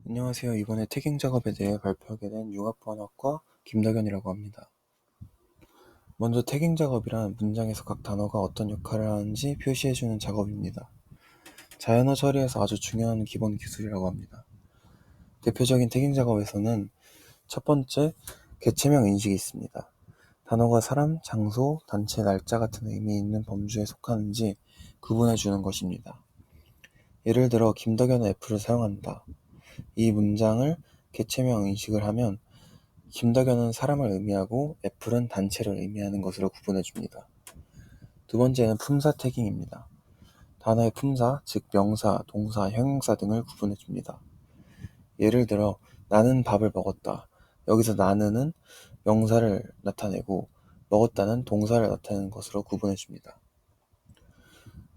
안녕하세요. 이번에 태깅 작업에 대해 발표하게 된 융합번역가 김덕현이라고 합니다. 먼저 태깅 작업이란 문장에서 각 단어가 어떤 역할을 하는지 표시해주는 작업입니다. 자연어 처리에서 아주 중요한 기본 기술이라고 합니다. 대표적인 태깅 작업에서는 첫 번째, 개체명 인식이 있습니다. 단어가 사람, 장소, 단체, 날짜 같은 의미 있는 범주에 속하는지 구분해주는 것입니다. 예를 들어 김덕현은 애플을 사용한다. 이 문장을 개체명 인식을 하면 김덕현은 사람을 의미하고 애플은 단체를 의미하는 것으로 구분해줍니다. 두 번째는 품사 태깅입니다. 단어의 품사, 즉 명사, 동사, 형용사 등을 구분해줍니다. 예를 들어 나는 밥을 먹었다. 여기서 나는은 명사를 나타내고 먹었다는 동사를 나타내는 것으로 구분해줍니다.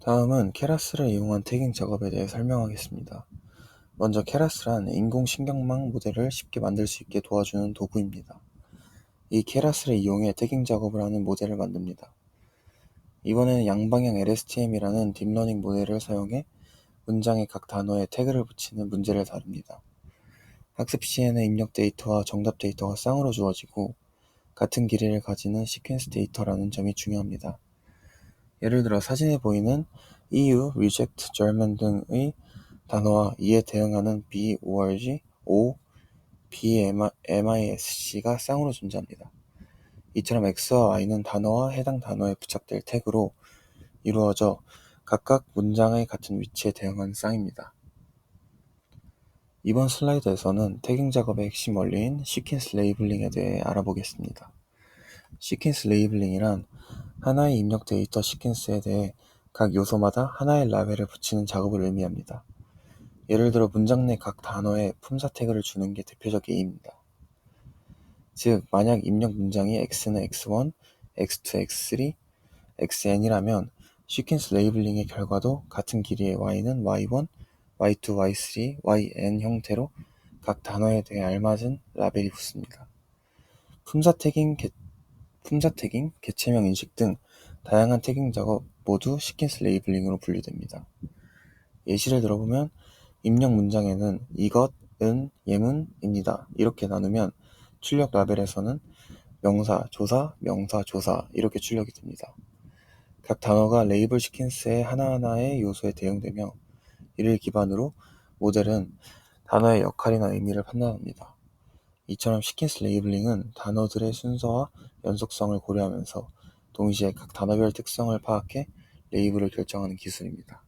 다음은 케라스를 이용한 태깅 작업에 대해 설명하겠습니다. 먼저 케라스란 인공신경망 모델을 쉽게 만들 수 있게 도와주는 도구입니다. 이 케라스를 이용해 태깅 작업을 하는 모델을 만듭니다. 이번에는 양방향 LSTM이라는 딥러닝 모델을 사용해 문장의 각 단어에 태그를 붙이는 문제를 다룹니다. 학습 시에는 입력 데이터와 정답 데이터가 쌍으로 주어지고 같은 길이를 가지는 시퀀스 데이터라는 점이 중요합니다. 예를 들어 사진에 보이는 EU, reject, German 등의 단어와 이에 대응하는 B, org, O, BMISC가 쌍으로 존재합니다. 이처럼 X와 Y는 단어와 해당 단어에 부착될 태그로 이루어져 각각 문장의 같은 위치에 대응하는 쌍입니다. 이번 슬라이드에서는 태깅 작업의 핵심 원리인 시퀀스 레이블링에 대해 알아보겠습니다. 시퀀스 레이블링이란 하나의 입력 데이터 시퀀스에 대해 각 요소마다 하나의 라벨을 붙이는 작업을 의미합니다. 예를 들어 문장 내 각 단어에 품사 태그를 주는 게 대표적 예입니다. 즉, 만약 입력 문장이 x는 x1, x2, x3, xn이라면 시퀀스 레이블링의 결과도 같은 길이의 y는 y1, y2, y3, yn 형태로 각 단어에 대해 알맞은 라벨이 붙습니다. 품사 태깅, 개체명 인식 등 다양한 태깅 작업 모두 시퀀스 레이블링으로 분류됩니다. 예시를 들어보면 입력 문장에는 이것, 은, 예문입니다. 이렇게 나누면 출력 라벨에서는 명사, 조사, 명사, 조사 이렇게 출력이 됩니다. 각 단어가 레이블 시퀀스의 하나하나의 요소에 대응되며 이를 기반으로 모델은 단어의 역할이나 의미를 판단합니다. 이처럼 시퀀스 레이블링은 단어들의 순서와 연속성을 고려하면서 동시에 각 단어별 특성을 파악해 레이블을 결정하는 기술입니다.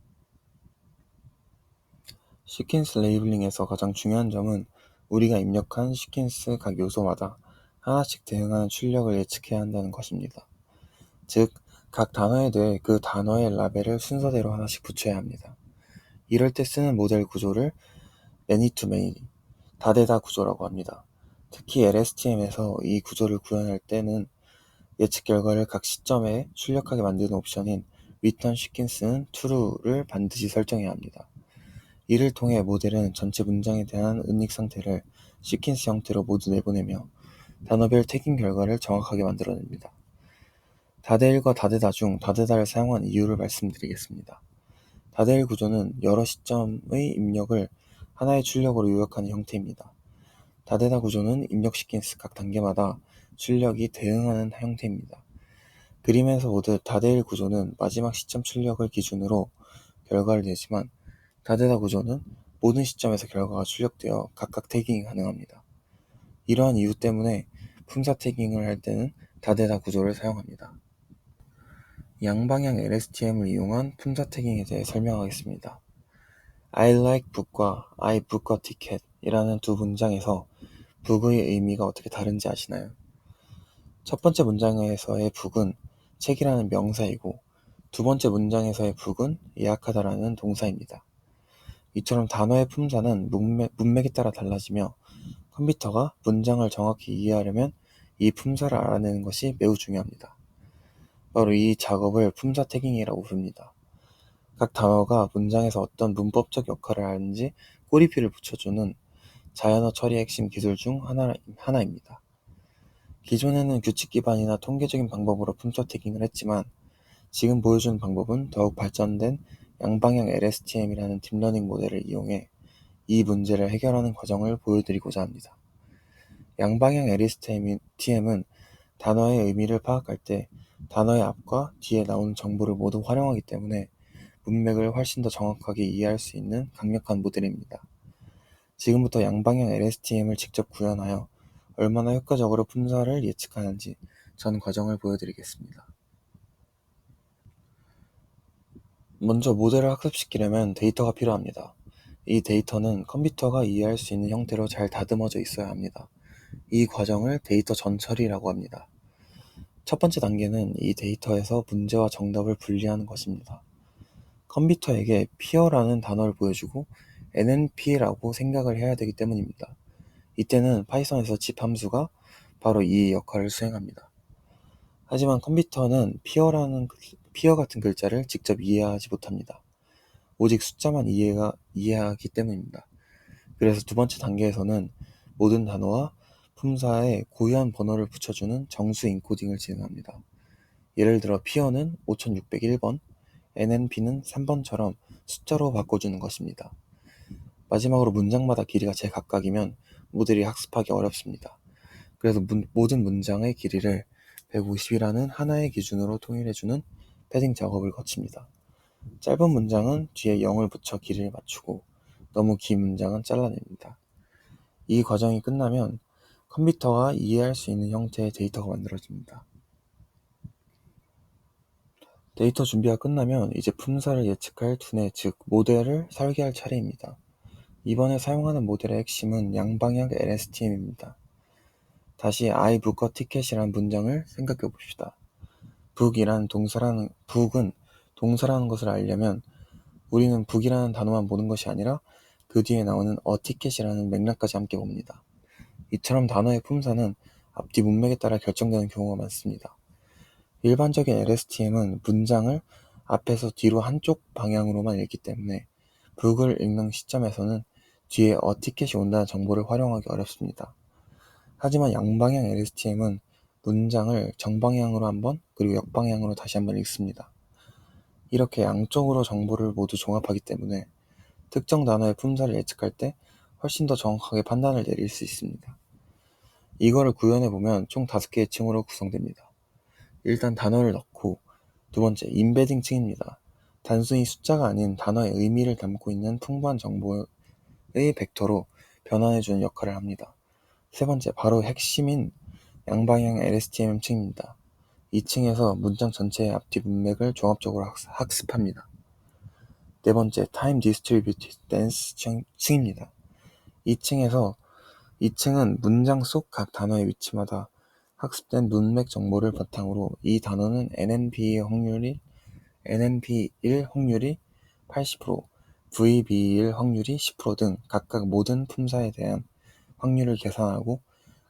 시퀀스 레이블링에서 가장 중요한 점은 우리가 입력한 시퀀스 각 요소마다 하나씩 대응하는 출력을 예측해야 한다는 것입니다. 즉, 각 단어에 대해 그 단어의 라벨을 순서대로 하나씩 붙여야 합니다. 이럴 때 쓰는 모델 구조를 매니-투-매니, 다대다 구조라고 합니다. 특히 LSTM에서 이 구조를 구현할 때는 예측 결과를 각 시점에 출력하게 만드는 옵션인 return sequence는 true를 반드시 설정해야 합니다. 이를 통해 모델은 전체 문장에 대한 은닉 상태를 시퀀스 형태로 모두 내보내며 단어별 태깅 결과를 정확하게 만들어냅니다. 다대일과 다대다 중 다대다를 사용한 이유를 말씀드리겠습니다. 다대일 구조는 여러 시점의 입력을 하나의 출력으로 요약하는 형태입니다. 다대다 구조는 입력 시퀀스 각 단계마다 출력이 대응하는 형태입니다. 그림에서 보듯 다대일 구조는 마지막 시점 출력을 기준으로 결과를 내지만 다대다 구조는 모든 시점에서 결과가 출력되어 각각 태깅이 가능합니다. 이러한 이유 때문에 품사 태깅을 할 때는 다대다 구조를 사용합니다. 양방향 LSTM을 이용한 품사 태깅에 대해 설명하겠습니다. I like book과 I book a ticket 이라는 두 문장에서 book의 의미가 어떻게 다른지 아시나요? 첫 번째 문장에서의 book은 책이라는 명사이고 두 번째 문장에서의 book은 예약하다라는 동사입니다. 이처럼 단어의 품사는 문맥에 따라 달라지며 컴퓨터가 문장을 정확히 이해하려면 이 품사를 알아내는 것이 매우 중요합니다. 바로 이 작업을 품사 태깅이라고 부릅니다. 각 단어가 문장에서 어떤 문법적 역할을 하는지 꼬리표를 붙여주는 자연어 처리의 핵심 기술 중 하나입니다. 기존에는 규칙 기반이나 통계적인 방법으로 품사 태깅을 했지만 지금 보여준 방법은 더욱 발전된 양방향 LSTM이라는 딥러닝 모델을 이용해 이 문제를 해결하는 과정을 보여드리고자 합니다. 양방향 LSTM은 단어의 의미를 파악할 때 단어의 앞과 뒤에 나오는 정보를 모두 활용하기 때문에 문맥을 훨씬 더 정확하게 이해할 수 있는 강력한 모델입니다. 지금부터 양방향 LSTM을 직접 구현하여 얼마나 효과적으로 품사를 예측하는지 전 과정을 보여드리겠습니다. 먼저 모델을 학습시키려면 데이터가 필요합니다. 이 데이터는 컴퓨터가 이해할 수 있는 형태로 잘 다듬어져 있어야 합니다. 이 과정을 데이터 전처리라고 합니다. 첫 번째 단계는 이 데이터에서 문제와 정답을 분리하는 것입니다. 컴퓨터에게 peer라는 단어를 보여주고 NNP라고 생각을 해야 되기 때문입니다. 이때는 파이썬에서 집 함수가 바로 이 역할을 수행합니다. 하지만 컴퓨터는 peer 같은 글자를 직접 이해하지 못합니다. 오직 숫자만 이해하기 때문입니다. 그래서 두 번째 단계에서는 모든 단어와 품사에 고유한 번호를 붙여주는 정수 인코딩을 진행합니다. 예를 들어 peer는 5601번, NNP는 3번처럼 숫자로 바꿔주는 것입니다. 마지막으로 문장마다 길이가 제각각이면 모델이 학습하기 어렵습니다. 그래서 모든 문장의 길이를 150이라는 하나의 기준으로 통일해주는 패딩 작업을 거칩니다. 짧은 문장은 뒤에 0을 붙여 길이를 맞추고 너무 긴 문장은 잘라냅니다. 이 과정이 끝나면 컴퓨터가 이해할 수 있는 형태의 데이터가 만들어집니다. 데이터 준비가 끝나면 이제 품사를 예측할 두뇌, 즉 모델을 설계할 차례입니다. 이번에 사용하는 모델의 핵심은 양방향 LSTM입니다. 다시 I book a ticket이란 문장을 생각해 봅시다. book은 동사라는 것을 알려면 우리는 book이라는 단어만 보는 것이 아니라 그 뒤에 나오는 a ticket이라는 맥락까지 함께 봅니다. 이처럼 단어의 품사는 앞뒤 문맥에 따라 결정되는 경우가 많습니다. 일반적인 LSTM은 문장을 앞에서 뒤로 한쪽 방향으로만 읽기 때문에 book을 읽는 시점에서는 뒤에 a ticket이 온다는 정보를 활용하기 어렵습니다. 하지만 양방향 LSTM은 문장을 정방향으로 한번 그리고 역방향으로 다시 한번 읽습니다. 이렇게 양쪽으로 정보를 모두 종합하기 때문에 특정 단어의 품사를 예측할 때 훨씬 더 정확하게 판단을 내릴 수 있습니다. 이거를 구현해보면 총 5개의 층으로 구성됩니다. 일단 단어를 넣고, 두 번째 인베딩 층입니다. 단순히 숫자가 아닌 단어의 의미를 담고 있는 풍부한 정보의 벡터로 변환해주는 역할을 합니다. 세 번째, 바로 핵심인 양방향 LSTM 층입니다. 이 층에서 문장 전체의 앞뒤 문맥을 종합적으로 학습합니다. 네 번째, Time Distributed Dense 층입니다. 이 층은 문장 속 각 단어의 위치마다 학습된 문맥 정보를 바탕으로 이 단어는 NNP1 확률이 80%, VB1 확률이 10%등 각각 모든 품사에 대한 확률을 계산하고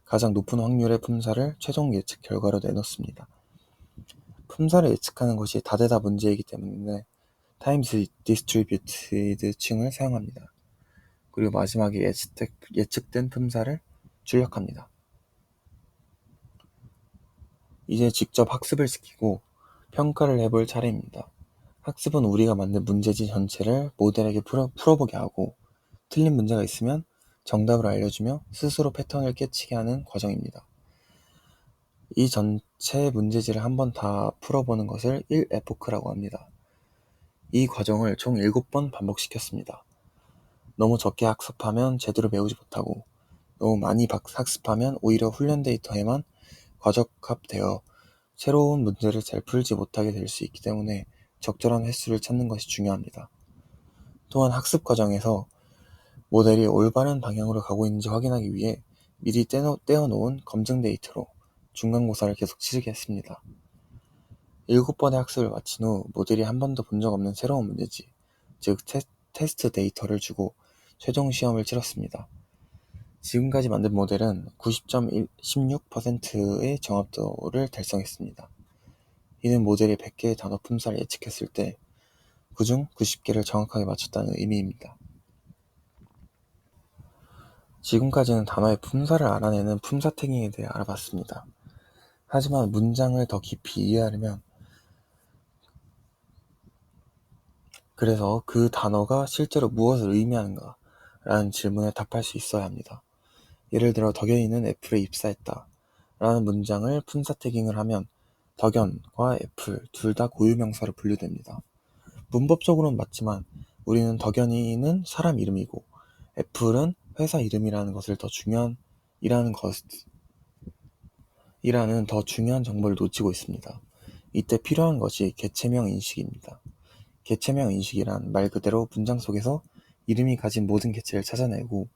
가장 높은 확률의 품사를 최종 예측 결과로 내놓습니다. 품사를 예측하는 것이 다대다 문제이기 때문에 타임 디스트리뷰티드 층을 사용합니다. 그리고 마지막에 예측된 품사를 출력합니다. 이제 직접 학습을 시키고 평가를 해볼 차례입니다. 학습은 우리가 만든 문제지 전체를 모델에게 풀어보게 하고 틀린 문제가 있으면 정답을 알려주며 스스로 패턴을 깨치게 하는 과정입니다. 이 전체 문제지를 한번 다 풀어보는 것을 1에포크라고 합니다. 이 과정을 총 7번 반복시켰습니다. 너무 적게 학습하면 제대로 배우지 못하고 너무 많이 학습하면 오히려 훈련 데이터에만 과적합되어 새로운 문제를 잘 풀지 못하게 될 수 있기 때문에 적절한 횟수를 찾는 것이 중요합니다. 또한 학습 과정에서 모델이 올바른 방향으로 가고 있는지 확인하기 위해 미리 떼어놓은 검증 데이터로 중간고사를 계속 치르겠습니다. 7번의 학습을 마친 후 모델이 한 번도 본 적 없는 새로운 문제지, 즉 테스트 데이터를 주고 최종 시험을 치렀습니다. 지금까지 만든 모델은 90.16%의 정확도를 달성했습니다. 이는 모델이 100개의 단어 품사를 예측했을 때 그중 90개를 정확하게 맞췄다는 의미입니다. 지금까지는 단어의 품사를 알아내는 품사 태깅에 대해 알아봤습니다. 하지만 문장을 더 깊이 이해하려면 그래서 그 단어가 실제로 무엇을 의미하는가, 라는 질문에 답할 수 있어야 합니다. 예를 들어 덕현이는 애플에 입사했다 라는 문장을 품사 태깅을 하면 덕현과 애플 둘 다 고유명사로 분류됩니다. 문법적으로는 맞지만 우리는 덕현이는 사람 이름이고 애플은 회사 이름이라는 것을 더 중요한 정보를 놓치고 있습니다. 이때 필요한 것이 개체명 인식입니다. 개체명 인식이란 말 그대로 문장 속에서 이름이 가진 모든 개체를 찾아내고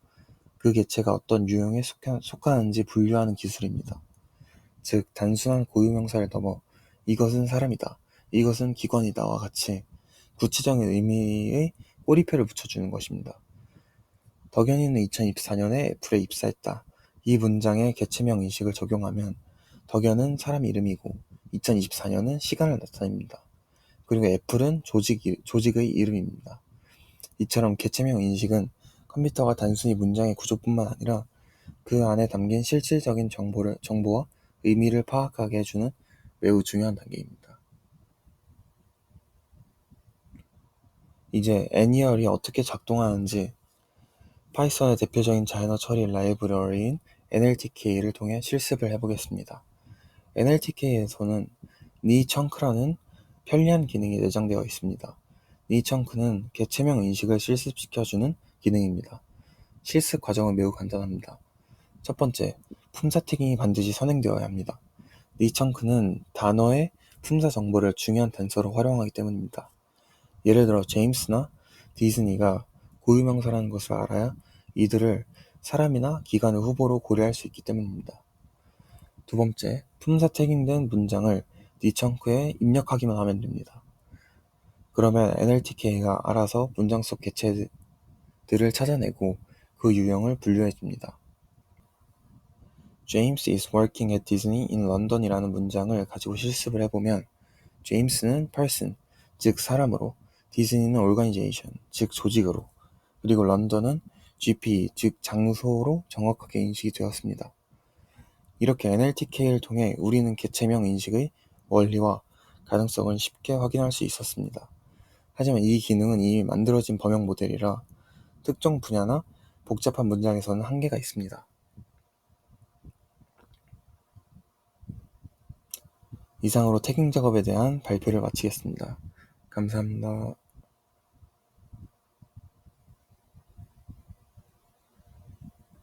그 개체가 어떤 유형에 속하는지 분류하는 기술입니다. 즉, 단순한 고유명사를 넘어 이것은 사람이다, 이것은 기관이다와 같이 구체적인 의미의 꼬리표를 붙여주는 것입니다. 덕현이는 2024년에 애플에 입사했다. 이 문장에 개체명 인식을 적용하면 덕현은 사람 이름이고 2024년은 시간을 나타냅니다. 그리고 애플은 조직의 이름입니다. 이처럼 개체명 인식은 컴퓨터가 단순히 문장의 구조뿐만 아니라 그 안에 담긴 실질적인 정보와 의미를 파악하게 해주는 매우 중요한 단계입니다. 이제 애니얼이 어떻게 작동하는지 파이썬의 대표적인 자연어 처리 라이브러리인 NLTK를 통해 실습을 해보겠습니다. NLTK에서는 니청크라는 편리한 기능이 내장되어 있습니다. 니청크는 개체명 인식을 실습시켜주는 기능입니다. 실습 과정은 매우 간단합니다. 첫 번째, 품사 태깅이 반드시 선행되어야 합니다. 니청크는 단어의 품사 정보를 중요한 단서로 활용하기 때문입니다. 예를 들어 제임스나 디즈니가 고유명사라는 것을 알아야 이들을 사람이나 기관의 후보로 고려할 수 있기 때문입니다. 두 번째, 품사 태깅된 문장을 니청크에 입력하기만 하면 됩니다. 그러면 NLTK가 알아서 문장 속 개체들을 찾아내고 그 유형을 분류해줍니다. James is working at Disney in London이라는 문장을 가지고 실습을 해보면 James는 person, 즉 사람으로, 디즈니는 organization, 즉 조직으로, 그리고 런던은 GP, 즉 장소로 정확하게 인식이 되었습니다. 이렇게 NLTK를 통해 우리는 개체명 인식의 원리와 가능성을 쉽게 확인할 수 있었습니다. 하지만 이 기능은 이미 만들어진 범용 모델이라 특정 분야나 복잡한 문장에서는 한계가 있습니다. 이상으로 태깅 작업에 대한 발표를 마치겠습니다. 감사합니다.